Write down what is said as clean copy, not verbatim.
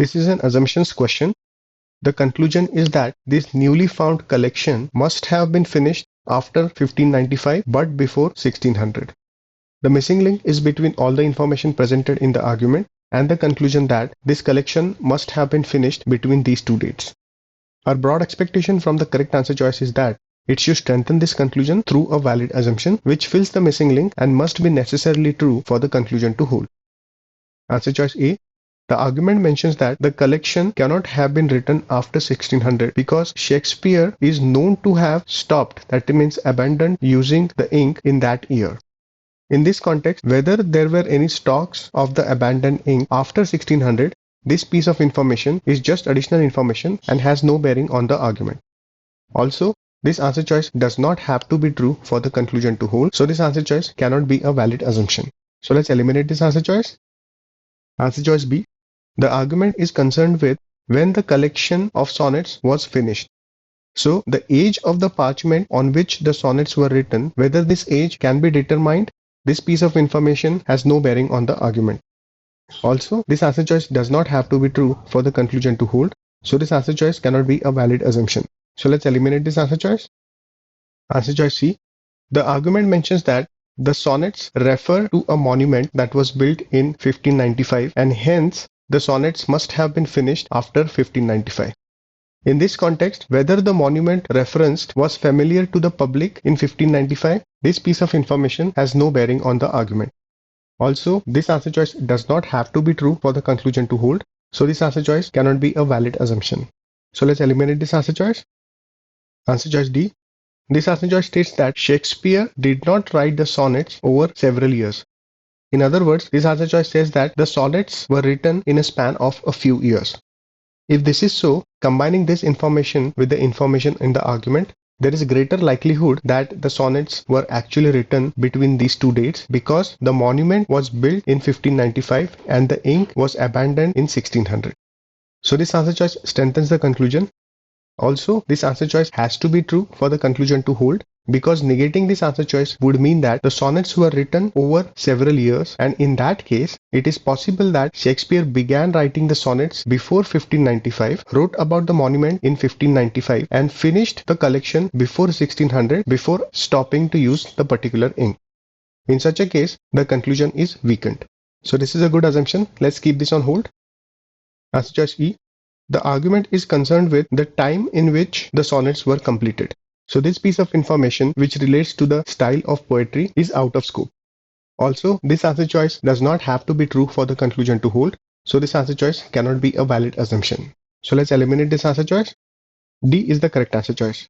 This is an assumptions question. The conclusion is that this newly found collection must have been finished after 1595 but before 1600. The missing link is between all the information presented in the argument and the conclusion that this collection must have been finished between these two dates. Our broad expectation from the correct answer choice is that it should strengthen this conclusion through a valid assumption which fills the missing link and must be necessarily true for the conclusion to hold. Answer choice A. The argument mentions that the collection cannot have been written after 1600 because Shakespeare is known to have stopped, that means abandoned, using the ink in that year. In this context, whether there were any stocks of the abandoned ink after 1600, this piece of information is just additional information and has no bearing on the argument. Also, this answer choice does not have to be true for the conclusion to hold, so this answer choice cannot be a valid assumption. So let's eliminate this answer choice. Answer choice B. The argument is concerned with when the collection of sonnets was finished. So the age of the parchment on which the sonnets were written, whether this age can be determined, this piece of information has no bearing on the argument. Also, this answer choice does not have to be true for the conclusion to hold, so this answer choice cannot be a valid assumption. So let's eliminate this answer choice. Answer choice C. The argument mentions that the sonnets refer to a monument that was built in 1595 and hence the sonnets must have been finished after 1595. In this context, whether the monument referenced was familiar to the public in 1595, this piece of information has no bearing on the argument. Also, this answer choice does not have to be true for the conclusion to hold, so this answer choice cannot be a valid assumption. So let's eliminate this answer choice. Answer choice D. This answer choice states that Shakespeare did not write the sonnets over several years. In other words, this answer choice says that the sonnets were written in a span of a few years. If this is so, combining this information with the information in the argument, there is a greater likelihood that the sonnets were actually written between these two dates because the monument was built in 1595 and the ink was abandoned in 1600. So this answer choice strengthens the conclusion. Also, this answer choice has to be true for the conclusion to hold because negating this answer choice would mean that the sonnets were written over several years, and in that case, it is possible that Shakespeare began writing the sonnets before 1595, wrote about the monument in 1595, and finished the collection before 1600 before stopping to use the particular ink. In such a case, the conclusion is weakened. So this is a good assumption. Let's keep this on hold. Answer choice E. The argument is concerned with the time in which the sonnets were completed. So this piece of information which relates to the style of poetry is out of scope. Also, this answer choice does not have to be true for the conclusion to hold, so this answer choice cannot be a valid assumption. So let's eliminate this answer choice. D is the correct answer choice.